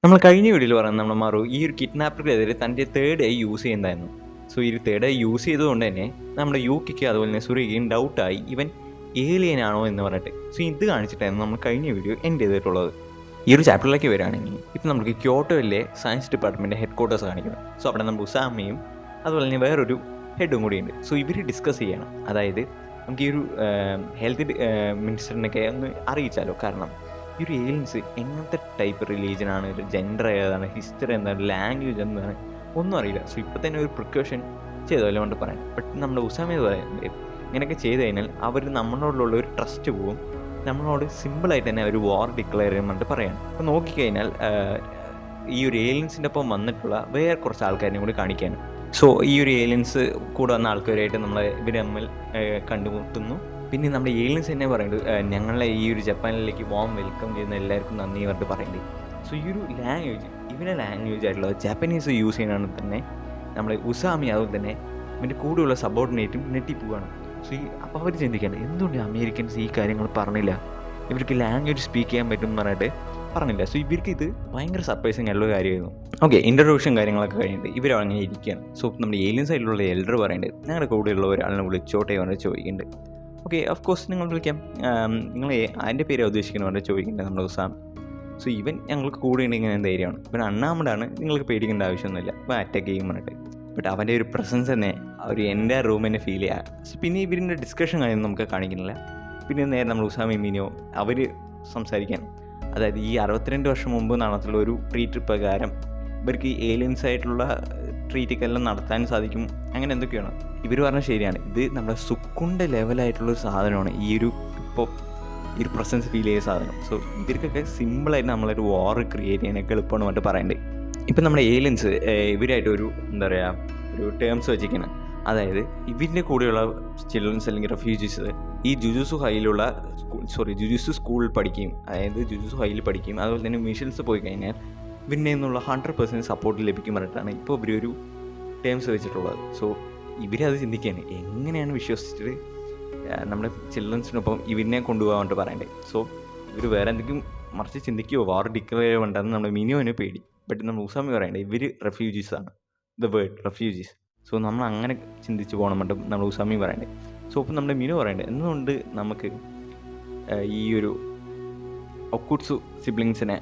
നമ്മൾ കഴിഞ്ഞ വീഡിയോയിൽ പറയുന്നത് നമ്മുടെ മാറു ഈ ഒരു കിഡ്നാപ്പർക്കെതിരെ തൻ്റെ തേർഡ് ഐ യൂസ് ചെയ്യുന്നതായിരുന്നു. സോ ഈ ഒരു തേർഡ് ഐ യൂസ് ചെയ്തുകൊണ്ട് തന്നെ നമ്മുടെ യൂക്കിക്ക് അതുപോലെ തന്നെ സുറിയയും ഡൗട്ടായി ഇവൻ ഏലിയൻ ആണോ എന്ന് പറഞ്ഞിട്ട്. സോ ഇത് കാണിച്ചിട്ടായിരുന്നു നമ്മൾ കഴിഞ്ഞ വീഡിയോ എൻഡ് ചെയ്തിട്ടുള്ളത്. ഈ ഒരു ചാപ്റ്ററിലേക്ക് വരികയാണെങ്കിൽ ഇപ്പം നമുക്ക് ക്യോട്ടോയിലെ സയൻസ് ഡിപ്പാർട്ട്മെൻറ്റ് ഹെഡ് ക്വാർട്ടേഴ്സ് കാണിക്കണം. സോ അവിടെ നമ്മൾ ഉസാമയും അതുപോലെ തന്നെ വേറൊരു ഹെഡും കൂടിയുണ്ട്. സോ ഇവർ ഡിസ്കസ് ചെയ്യണം. അതായത് നമുക്ക് ഈ ഒരു ഹെൽത്ത് മിനിസ്റ്ററിനൊക്കെ ഒന്ന് അറിയിച്ചാലോ. കാരണം ഈ ഒരു ഏലിയൻസ് എങ്ങനത്തെ ടൈപ്പ് റിലീജിയനാണ്, ജെൻഡർ ഏതാണ്, ഹിസ്റ്ററി എന്താണ്, ലാംഗ്വേജ് എന്താണ് ഒന്നും അറിയില്ല. സോ ഇപ്പോൾ തന്നെ ഒരു പ്രിക്കോഷൻ ചെയ്തല്ലോ കൊണ്ട് പറയാം. ബട്ട് നമ്മുടെ ഉസാമ പറയുന്നത് ഇങ്ങനെയൊക്കെ ചെയ്ത് കഴിഞ്ഞാൽ അവർ നമ്മളോടുള്ള ഒരു ട്രസ്റ്റ് പോവും, നമ്മളോട് സിമ്പിളായിട്ട് തന്നെ അവർ വാർ ഡിക്ലെയർ ചെയ്യുന്നുണ്ട് പറയാം. അപ്പോൾ നോക്കിക്കഴിഞ്ഞാൽ ഈ ഒരു ഏലിയൻസിൻ്റെ ഒപ്പം വന്നിട്ടുള്ള വേറെ കുറച്ച് ആൾക്കാരെയും കൂടി കാണിക്കാനും. സോ ഈ ഒരു ഏലിയൻസ് കൂടെ വന്ന ആൾക്കാരായിട്ട് നമ്മളെ ഇവർ തമ്മിൽ കണ്ടുമുട്ടുന്നു. പിന്നെ നമ്മുടെ ഏലിയൻസ് തന്നെ പറയുന്നത് ഞങ്ങളെ ഈ ഒരു ജപ്പാനിലേക്ക് വാം വെൽക്കം ചെയ്യുന്ന എല്ലാവർക്കും നന്ദി പറഞ്ഞിട്ട് പറയുന്നത്. സോ ഈ ഒരു ലാംഗ്വേജ് ഇവൻ്റെ ലാംഗ്വേജ് ആയിട്ടുള്ള ജാപ്പനീസ് യൂസ് ചെയ്യുന്നതാണ് തന്നെ നമ്മളെ ഉസാമി അതുപോലെ തന്നെ ഇവൻ്റെ കൂടെയുള്ള സബോർഡിനേറ്റും നെട്ടിപ്പോവുകയാണ്. സോ അപ്പോൾ അവർ ചിന്തിക്കേണ്ടത് എന്തുകൊണ്ട് അമേരിക്കൻസ് ഈ കാര്യങ്ങൾ പറഞ്ഞില്ല, ഇവർക്ക് ലാംഗ്വേജ് സ്പീക്ക് ചെയ്യാൻ പറ്റും എന്ന് പറഞ്ഞിട്ട് പറഞ്ഞില്ല. സോ ഇവർക്ക് ഇത് ഭയങ്കര സർപ്രൈസിങ് ആയിട്ടുള്ള കാര്യമായിരുന്നു. ഓക്കെ, ഇൻട്രൊഡക്ഷൻ കാര്യങ്ങളൊക്കെ കഴിഞ്ഞിട്ട് ഇവർ അങ്ങനെ ഇരിക്കുകയാണ്. സോ നമ്മുടെ ഏലിയൻ സൈഡിലുള്ള എൽഡർ പറയേണ്ടത് ഞങ്ങളുടെ കൂടെയുള്ള ഒരാളിനെ വിളിച്ചോട്ടെ പറഞ്ഞിട്ട് ചോദിക്കുന്നുണ്ട്. ഓക്കെ, ഓഫ് കോഴ്സ് നിങ്ങൾ വിളിക്കാം, നിങ്ങൾ അതിൻ്റെ പേര് ഉദ്ദേശിക്കണം പറഞ്ഞിട്ട് ചോദിക്കേണ്ടത് നമ്മുടെ ഉസാം. സോ ഇവൻ ഞങ്ങൾക്ക് കൂടെ ഉണ്ടെങ്കിൽ ഇങ്ങനെ ധൈര്യമാണ്, ഇവൻ അണ്ണാമടാണ്, നിങ്ങൾക്ക് പേടിക്കേണ്ട ആവശ്യമൊന്നുമില്ല, ഇപ്പം അറ്റാക്ക് ചെയ്യും പറഞ്ഞിട്ട്. ബട്ട് അവൻ്റെ ഒരു പ്രസൻസ് തന്നെ ഒരു എൻ്റെ റൂം തന്നെ ഫീൽ ചെയ്യുക. സോ പിന്നെ ഇവരിൻ്റെ ഡിസ്കഷൻ കാര്യം നമുക്ക് കാണിക്കുന്നില്ല. പിന്നെ നേരെ നമ്മൾ ഉസാമി മീനോ അവർ സംസാരിക്കാൻ, അതായത് ഈ 62 വർഷം മുമ്പ് നടന്നിട്ടുള്ള ഒരു ട്രീറ്റ് പ്രകാരം ഇവർക്ക് ഈ ഏലിയൻസ് ആയിട്ടുള്ള ട്രീറ്റൊക്കെല്ലാം നടത്താൻ സാധിക്കും, അങ്ങനെ എന്തൊക്കെയാണ് ഇവർ പറഞ്ഞാൽ ശരിയാണ്. ഇത് നമ്മുടെ സുക്കുണ്ട ലെവലായിട്ടുള്ളൊരു സാധനമാണ് ഈ ഒരു ഇപ്പോൾ ഈ ഒരു പ്രസൻസ് ഫീൽ ചെയ്യുന്ന സാധനം. സോ ഇവർക്കൊക്കെ സിമ്പിളായിട്ട് നമ്മളൊരു വാർ ക്രിയേറ്റ് ചെയ്യാനൊക്കെ എളുപ്പമാണ് പറഞ്ഞിട്ട് പറയേണ്ടത്. ഇപ്പം നമ്മുടെ ഏലിയൻസ് ഇവരായിട്ട് ഒരു എന്താ പറയുക ഒരു ടേംസ് വെച്ചിരിക്കണം. അതായത് ഇവരുടെ കൂടെയുള്ള ചിൽഡ്രൻസ് അല്ലെങ്കിൽ റെഫ്യൂജീസ് ഈ ജുജുസു സ്കൂളിൽ പഠിക്കുകയും, അതായത് ജുജുസു ഹൈയിൽ പഠിക്കുകയും അതുപോലെ തന്നെ മിഷൻസ് പോയി കഴിഞ്ഞാൽ ഇവരുടെ നിന്നുള്ള 100% സപ്പോർട്ട് ലഭിക്കും പറഞ്ഞിട്ടാണ് ഇപ്പോൾ ഇവരൊരു ടേംസ് വെച്ചിട്ടുള്ളത്. സോ ഇവരത് ചിന്തിക്കുകയാണ് എങ്ങനെയാണ് വിശ്വസിച്ചിട്ട് നമ്മുടെ ചിൽഡ്രൻസിനൊപ്പം ഇവരിനെ കൊണ്ടുപോകാൻ പറയണ്ടേ. സോ ഇവർ വേറെ എന്തെങ്കിലും മറിച്ച് ചിന്തിക്കുകയോ വാർ ഡിക്ലെയർ വേണ്ടെന്ന് നമ്മുടെ മിനിയോനെ പേടി. ബട്ട് നമ്മൾ ഉസാമി പറയണ്ടേ ഇവർ റെഫ്യൂജീസാണ്, ദ വേർഡ് റെഫ്യൂജീസ്. സോ നമ്മൾ അങ്ങനെ ചിന്തിച്ച് പോകണം പറഞ്ഞിട്ട് നമ്മൾ ഉസാമി പറയണ്ടേ. സോ ഇപ്പം നമ്മുടെ മിനു പറയണ്ടേ എന്തുകൊണ്ട് നമുക്ക് ഈ ഒരു ഒക്കുട്സു സിബ്ലിങ്സിനെ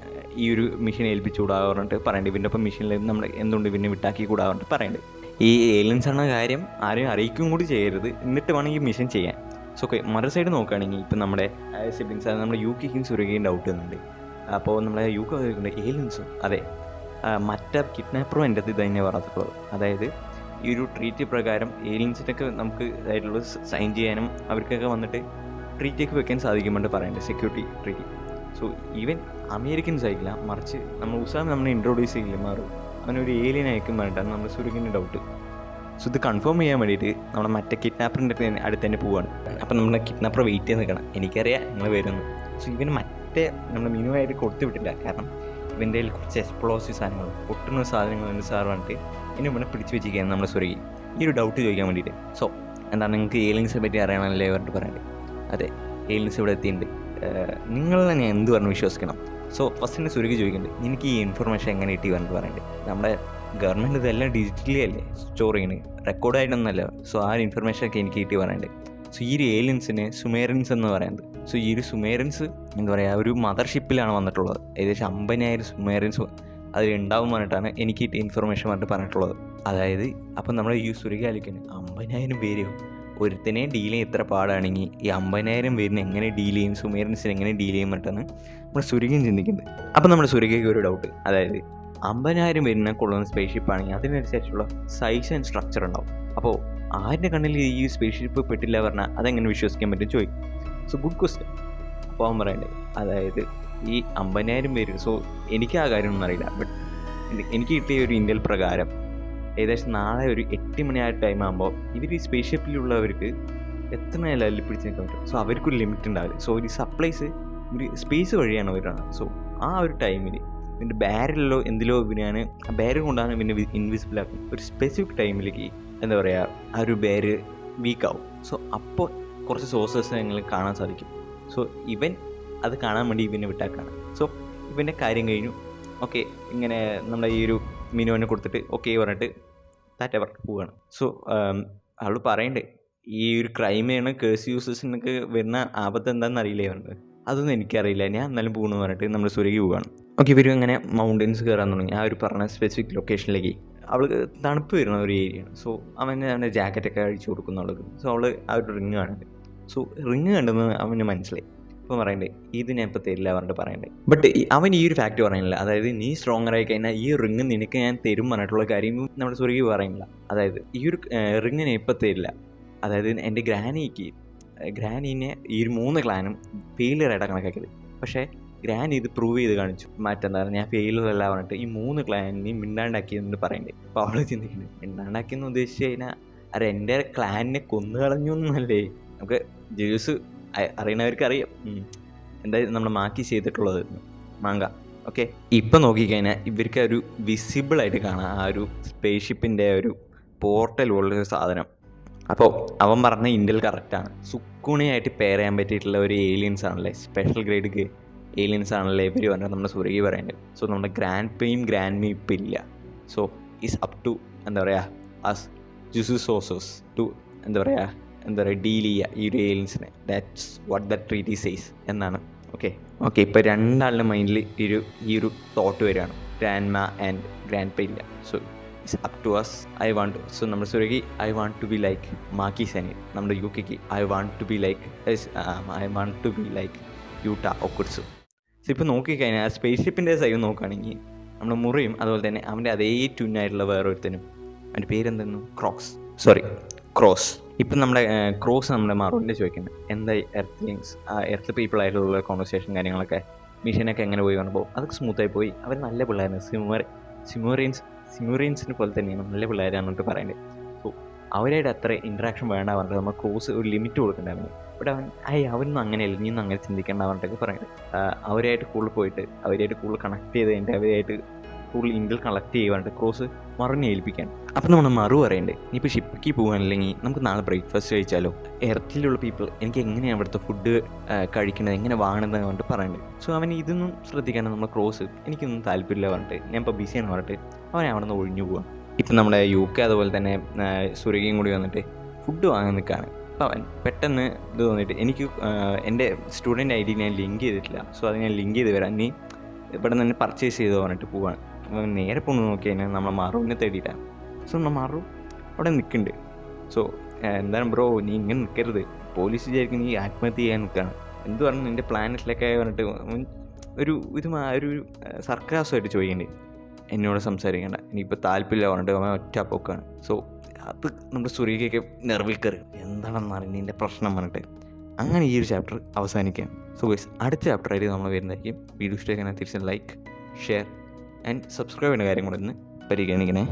ഈ ഒരു മിഷൻ ഏൽപ്പിച്ചു കൂടാതെ പറഞ്ഞിട്ട് പറയണ്ടേ. ഇവൻ്റെ ഒപ്പം മിഷനിൽ നമ്മൾ എന്തുകൊണ്ട് ഇവനെ വിട്ടാക്കി കൂടാതെ പറഞ്ഞിട്ട് പറയണ്ടേ. ഈ ഏലിയൻസ് എന്ന കാര്യം ആരെയും അറിയിക്കും കൂടി ചെയ്യരുത്, എന്നിട്ട് വേണമെങ്കിൽ മിഷൻ ചെയ്യാൻ. സോ ഓക്കെ, മറു സൈഡ് നോക്കുകയാണെങ്കിൽ ഇപ്പം നമ്മുടെ സിബ്ലിങ്സ്, അതായത് നമ്മുടെ യൂക്കിക്കും സുരകയും ഡൗട്ട് ചെയ്യുന്നുണ്ട്. അപ്പോൾ നമ്മളെ യൂക്ക ചോദിക്കുന്നുണ്ട് ഏലിയൻസും അതെ മറ്റേ കിഡ്നാപ്പറും എൻ്റെ ഇത് തന്നെ പറഞ്ഞിട്ടുള്ളത്. അതായത് ഈ ഒരു ട്രീറ്റ് പ്രകാരം ഏലിയൻസിനൊക്കെ നമുക്ക് ഇതായിട്ടുള്ള സൈൻ ചെയ്യാനും അവർക്കൊക്കെ വന്നിട്ട് ട്രീറ്റൊക്കെ വെക്കാൻ സാധിക്കുമെന്ന് പറയേണ്ടത്, security treat. So even Americans ആയിട്ടില്ല, മറിച്ച് നമ്മൾ ഉസാമി നമ്മളെ ഇൻട്രൊഡ്യൂസ് ചെയ്യില്ല മാറും അവനൊരു ഏലിയൻ അയക്കും വേണ്ടിയിട്ടാണ് നമ്മൾ സുരകിൻ്റെ ഡൗട്ട്. സോ ഇത് കൺഫേം ചെയ്യാൻ വേണ്ടിയിട്ട് നമ്മുടെ മറ്റേ കിഡ്നാപ്പറിൻ്റെ അടുത്ത് തന്നെ പോവുകയാണ്. അപ്പം നമ്മുടെ കിഡ്നാപ്പർ വെയിറ്റ് ചെയ്ത് നിൽക്കണം, എനിക്കറിയാം നിങ്ങൾ വരുന്നു. സോ ഇവന് മറ്റേ നമ്മൾ മിനിമായിട്ട് കൊടുത്തു വിട്ടില്ല, കാരണം ഇവൻ്റെ കയ്യിൽ കുറച്ച് എക്സ്പ്ലോസീവ് സാധനങ്ങൾ പൊട്ടുന്ന സാധനങ്ങളുണ്ട് സാർ പറഞ്ഞിട്ട് ഇനി ഇവിടെ പിടിച്ച് വെച്ചിരിക്കുകയാണ് നമ്മുടെ സുരകി ഈ ഒരു ഡൗട്ട് ചോദിക്കാൻ വേണ്ടിയിട്ട്. സോ എന്താണ് നിങ്ങൾക്ക് ഏലിയൻസിനെ പറ്റി അറിയണമല്ലേ പറഞ്ഞിട്ട് പറയണ്ടേ. അതെ, ഏലിയൻസ് ഇവിടെ എത്തിയിട്ടുണ്ട്, നിങ്ങളെ ഞാൻ എന്ത് പറഞ്ഞ് വിശ്വസിക്കണം. സോ ഫസ്റ്റ് തന്നെ സുരകി ചോദിക്കുന്നുണ്ട് എനിക്ക് ഈ ഇൻഫർമേഷൻ എങ്ങനെ കിട്ടി പറഞ്ഞിട്ട് പറയണ്ടേ. നമ്മുടെ ഗവൺമെൻറ് ഇതെല്ലാം ഡിജിറ്റലി അല്ലേ സ്റ്റോർ ചെയ്യുന്നത്, റെക്കോർഡായിട്ടൊന്നല്ല. സോ ആ ഒരു ഇൻഫർമേഷനൊക്കെ എനിക്ക് കിട്ടി പറയണ്ടേ. സോ ഈ ഒരു ഏലിയൻസിന് സുമേറിയൻസ് എന്ന് പറയുന്നത്, സോ ഈ ഒരു സുമേറിയൻസ് എന്താ പറയുക ഒരു മദർഷിപ്പിലാണ് വന്നിട്ടുള്ളത്. ഏകദേശം 50,000 സുമേറിയൻസ് അതിലുണ്ടാവും പറഞ്ഞിട്ടാണ് എനിക്ക് കിട്ടിയ ഇൻഫർമേഷൻ പറഞ്ഞിട്ട് പറഞ്ഞിട്ടുള്ളത്. അതായത് അപ്പം നമ്മുടെ ഈ സുരകി ആലോചിക്കുന്നത് 50,000 പേരും ഒരുത്തനെ ഡീൽ ചെയ്യാൻ ഇത്ര പാടാണെങ്കിൽ ഈ 50,000 പേരിനെ എങ്ങനെ ഡീൽ ചെയ്യും, സുമേറിയൻസിന് എങ്ങനെ ഡീൽ ചെയ്യും പറഞ്ഞിട്ടാണ് നമ്മുടെ സുരകിയും ചിന്തിക്കുന്നത്. അപ്പം നമ്മുടെ സുരകിക്ക് ഒരു ഡൗട്ട്, അതായത് 50,000 പേരിനെ കൊള്ളുന്ന സ്പേസ് ഷിപ്പ് ആണെങ്കിൽ അതിനനുസരിച്ചുള്ള സൈസ് ആൻഡ് സ്ട്രക്ചർ ഉണ്ടാവും. അപ്പോൾ ആരുടെ കണ്ണിൽ ഈ സ്പേസ് ഷിപ്പ് പെട്ടില്ല പറഞ്ഞാൽ അതെങ്ങനെ വിശ്വസിക്കാൻ പറ്റും ചോദിക്കും. So good question. അപ്പോൾ അവൻ പറയണ്ടേ അതായത് ഈ 50,000 പേര്, സോ എനിക്ക് ആ കാര്യമൊന്നും അറിയില്ല, ബട്ട് എനിക്ക് കിട്ടിയ ഒരു ഇന്ത്യയിൽ പ്രകാരം ഏകദേശം നാളെ ഒരു 8 മണി ആ ടൈം ആകുമ്പോൾ ഇവർ ഈ സ്പേസ് ഷിപ്പിലുള്ളവർക്ക് എത്ര ലെവലിൽ പിടിച്ച് നിൽക്കാൻ പറ്റും. സോ അവർക്കൊരു ലിമിറ്റ് ഉണ്ടാവില്ല. സോ ഈ സപ്ലൈസ് ഒരു സ്പേസ് വഴിയാണ് വരുന്നത്. സോ ആ ഒരു ടൈമിൽ ഇതിൻ്റെ ബാരലിലോ എന്തിലോ ഇവനാണ് ആ ബാരൽ കൊണ്ടാണ് ഇവനെ ഇൻവിസിബിൾ ആക്കുന്നത്. ഒരു സ്പെസിഫിക് ടൈമിലേക്ക് എന്താ പറയുക ആ ഒരു ബാര് വീക്കാവും. സോ അപ്പോൾ കുറച്ച് സോഴ്സസ് നിങ്ങൾ കാണാൻ സാധിക്കും. സോ ഇവൻ അത് കാണാൻ വേണ്ടി ഇവനെ വിട്ടാക്കാണ്. സോ ഇവൻ്റെ കാര്യം കഴിഞ്ഞു, ഓക്കെ ഇങ്ങനെ നമ്മുടെ ഈ ഒരു മിനുവിനെ കൊടുത്തിട്ട് ഓക്കെ പറഞ്ഞിട്ട് ടാറ്റ പറഞ്ഞിട്ട് പോവുകയാണ്. സോ അവൾ പറയണ്ടേ ഈ ഒരു ക്രൈമാണ് കേഴ്സ് യൂസേഴ്സിനൊക്കെ വരുന്ന ആപത്ത് എന്താണെന്ന് അറിയില്ലേ പറഞ്ഞത്. അതൊന്നും എനിക്കറിയില്ല, ഞാൻ എന്നാലും പോകണമെന്ന് പറഞ്ഞിട്ട് നമ്മൾ സുരകി പോവുകയാണ്. ഓക്കെ ഇവരും അങ്ങനെ മൗണ്ടൻസ് കയറാൻ തുടങ്ങി. ആ ഒരു പറഞ്ഞ സ്പെസിഫിക് ലൊക്കേഷനിലേക്ക്. അവൾക്ക് തണുപ്പ് വരുന്ന ഒരു ഏരിയയാണ്. സോ അവൻ്റെ ജാക്കറ്റൊക്കെ അഴിച്ചു കൊടുക്കുന്ന അവൾക്ക്. സോ അവൾ ആ ഒരു റിങ് കാണുന്നുണ്ട്. സോ റിങ് കണ്ടെന്ന് അവന് മനസ്സിലായി. ഇപ്പോൾ പറയണ്ടേ ഇത് ഞാൻ ഇപ്പോൾ തരില്ല പറഞ്ഞിട്ട് പറയണ്ടേ. ബട്ട് അവൻ ഈ ഒരു ഫാക്റ്റ് പറയുന്നില്ല. അതായത് നീ സ്ട്രോങ്ങർ ആയി കഴിഞ്ഞാൽ ഈ റിങ് നിനക്ക് ഞാൻ തരും പറഞ്ഞിട്ടുള്ള കാര്യം നമ്മുടെ സുരകി പറയുന്നില്ല. അതായത് ഈ ഒരു റിങ്ങിനെ ഇപ്പോൾ തരില്ല. അതായത് എൻ്റെ ഗ്രാനീനെ ഈ ഒരു 3 ക്ലാനും ഫെയിലിയറായിട്ടാണ് കണക്കാക്കിയത്. പക്ഷേ ഗ്രാനി ഇത് പ്രൂവ് ചെയ്ത് കാണിച്ചു. മറ്റെന്താ ഞാൻ ഫെയിലറല്ല പറഞ്ഞിട്ട് ഈ 3 ക്ലാനിനെയും മിണ്ടാണ്ടാക്കിയെന്ന് പറയണ്ടേ. അപ്പോൾ അവൾ ചിന്തിക്കുന്നത് മിണ്ടാണ്ടാക്കിയെന്ന് ഉദ്ദേശിച്ച് കഴിഞ്ഞാൽ അരെ എൻ്റെ ക്ലാനിനെ കൊന്നു കളഞ്ഞു എന്നല്ലേ. നമുക്ക് ജ്യൂസ് അറിയണവർക്ക് അറിയാം എന്തായാലും നമ്മൾ മാക്കി ചെയ്തിട്ടുള്ളത് മാങ്ക. ഓക്കെ ഇപ്പം നോക്കിക്കഴിഞ്ഞാൽ ഇവർക്ക് ഒരു വിസിബിളായിട്ട് കാണാം ആ ഒരു സ്പേസ്ഷിപ്പിൻ്റെ ഒരു പോർട്ടൽ പോലുള്ളൊരു സാധനം. അപ്പോൾ അവൻ പറഞ്ഞ ഇൻ്റൽ കറക്റ്റാണ്. സുക്കുണിയായിട്ട് പെയർ ചെയ്യാൻ പറ്റിയിട്ടുള്ള ഒരു ഏലിയൻസ് ആണല്ലേ, സ്പെഷ്യൽ ഗ്രേഡ് ഏലിയൻസ് ആണല്ലേ ഇവർ പറഞ്ഞാൽ നമ്മുടെ സുരകി പറയേണ്ടത്. സോ നമ്മുടെ ഗ്രാൻഡ് പേയും ഗ്രാൻഡ് മീ ഇപ്പം ഇല്ല. സോ ഈസ് അപ് ടു എന്താ പറയുക അസ് ജുസു സോസോസ് ടു എന്താ പറയുക ഡീൽ ചെയ്യുക ഈ ഒരു ഏലിയൻസിനെ. That's what the treaty says എന്നാണ്. ഓക്കെ ഇപ്പോൾ രണ്ടാളുടെ മൈൻഡിൽ ഈ ഒരു തോട്ട് വരികയാണ്, ഗ്രാൻഡ് മാ ആൻഡ് ഗ്രാൻഡ് പേ ഇല്ല. So it's up to us. So നമ്മുടെ സുരകി I want to be like Maki Zenin. നമ്മുടെ യുക്കിക്ക് I want to be like Yuta Okkotsu. So ഇപ്പോൾ നോക്കിക്കഴിഞ്ഞാൽ സ്പേസ്ഷിപ്പിൻ്റെ സൈഡ് നോക്കുകയാണെങ്കിൽ നമ്മുടെ മുറിയും അതുപോലെ തന്നെ അവൻ്റെ അതേ ട്യൂനായിട്ടുള്ള വേറൊരുത്തനും, അവൻ്റെ പേരെന്തെന്നു ക്രോസ്. ഇപ്പം നമ്മുടെ ക്രോസ് നമ്മുടെ മറുപടി ചോദിക്കുന്നത് എന്താ എർത്ത് പീപ്പിളായിട്ടുള്ള കോൺവെർസേഷൻ കാര്യങ്ങളൊക്കെ മിഷനൊക്കെ എങ്ങനെ പോയി വന്നപ്പോൾ അതൊക്കെ സ്മൂത്തായി പോയി. അവർ നല്ല പിള്ളേരാണ്, സിമുറിയൻസിനെ പോലെ തന്നെയാണ്, നല്ല പിള്ളേരാണ് എന്നിട്ട് പറയുന്നത്. സോ അവരായിട്ട് അത്ര ഇൻട്രാക്ഷൻ വേണ്ട പറഞ്ഞിട്ട് നമ്മൾ ക്രോസ് ഒരു ലിമിറ്റ് കൊടുക്കണ്ടായിരുന്നു. ബട്ട് അവനൊന്നും അങ്ങനെയല്ല, നീ ഒന്നും അങ്ങനെ ചിന്തിക്കേണ്ട പറഞ്ഞിട്ടൊക്കെ പറയുന്നത്. അവരായിട്ട് കൂടുതൽ പോയിട്ട് അവരായിട്ട് കൂടുതൽ കണക്ട് ചെയ്ത് കഴിഞ്ഞിട്ട് അവരായിട്ട് കൂടുതൽ ഇൻ്റൽ കളക്ട് ചെയ്യുവാണ്ട് ക്രോസ് മറുവിനെ ഏൽപ്പിക്കാൻ. അപ്പം നമ്മൾ മറു പറയണ്ടേ നീ ഇപ്പോൾ ഷിപ്പിക്ക് പോകാനില്ലെങ്കിൽ നമുക്ക് നാളെ ബ്രേക്ക്ഫാസ്റ്റ് കഴിച്ചാലോ, എർത്തിലുള്ള പീപ്പിൾ എനിക്ക് എങ്ങനെയാണ് അവിടുത്തെ ഫുഡ് കഴിക്കുന്നത് എങ്ങനെ വാങ്ങുന്നത് പറഞ്ഞിട്ട് പറയണ്ടേ. സോ അവൻ ഇതൊന്നും ശ്രദ്ധിക്കാണ്ട് നമ്മൾ ക്രോസ് എനിക്കൊന്നും താല്പര്യമില്ല പറഞ്ഞിട്ട് ഞാൻ ഇപ്പോൾ ബിസിയാണ് പറഞ്ഞിട്ട് അവൻ അവിടെ നിന്ന് ഒഴിഞ്ഞു പോവാം. ഇപ്പം നമ്മുടെ UK അതുപോലെ തന്നെ സുരകിയും കൂടി വന്നിട്ട് ഫുഡ് വാങ്ങാൻ നിൽക്കുകയാണ്. അപ്പോൾ അവൻ പെട്ടെന്ന് ഇത് തോന്നിയിട്ട് എനിക്ക് എൻ്റെ സ്റ്റുഡൻറ്റ് ID ഞാൻ ലിങ്ക് ചെയ്തിട്ടില്ല, സോ അത് ഞാൻ ലിങ്ക് ചെയ്ത് വരാം, നീ ഇവിടെ നിന്ന് തന്നെ പർച്ചേസ് ചെയ്തോ പറഞ്ഞിട്ട് പോവാണ്. നേരെ പോകുന്നു നോക്കി കഴിഞ്ഞാൽ നമ്മൾ മറുവിനെ തേടിയിട്ടാണ്. സോ നമ്മൾ മറു അവിടെ നിൽക്കുന്നുണ്ട്. സോ എന്താണ് ബ്രോ നീ ഇങ്ങനെ നിൽക്കരുത്, പോലീസ് വിചാരിക്കും നീ ആത്മഹത്യ ചെയ്യാൻ നിൽക്കുകയാണ്, എന്ത് പറഞ്ഞു നിൻ്റെ പ്ലാനറ്റിലൊക്കെ പറഞ്ഞിട്ട് ഒരു സർക്കാസമായിട്ട് ചോദിക്കണ്ടേ എന്നോട് സംസാരിക്കേണ്ട, എനിക്കിപ്പോൾ താല്പര്യമില്ല പറഞ്ഞിട്ട് അവൻ ഒറ്റ പോക്കാണ്. സോ അത് നമ്മുടെ സുരേഖയൊക്കെ നെർവിൽ കയറി എന്താണെന്ന് അറിയാം നിൻ്റെ പ്രശ്നം പറഞ്ഞിട്ട് അങ്ങനെ ഈ ഒരു ചാപ്റ്റർ അവസാനിക്കുകയാണ്. സോ ഗൈസ് അടുത്ത ചാപ്റ്ററായിട്ട് നമ്മൾ വരുന്നതായിരിക്കും. വീഡിയോ ഇഷ്ടമാക്കാൻ തിരിച്ച് ലൈക്ക് ഷെയർ ആൻഡ് സബ്സ്ക്രൈബ് ചെയ്യുന്ന കാര്യം കൂടെ ഒന്ന് പരിഗണിക്കണേ.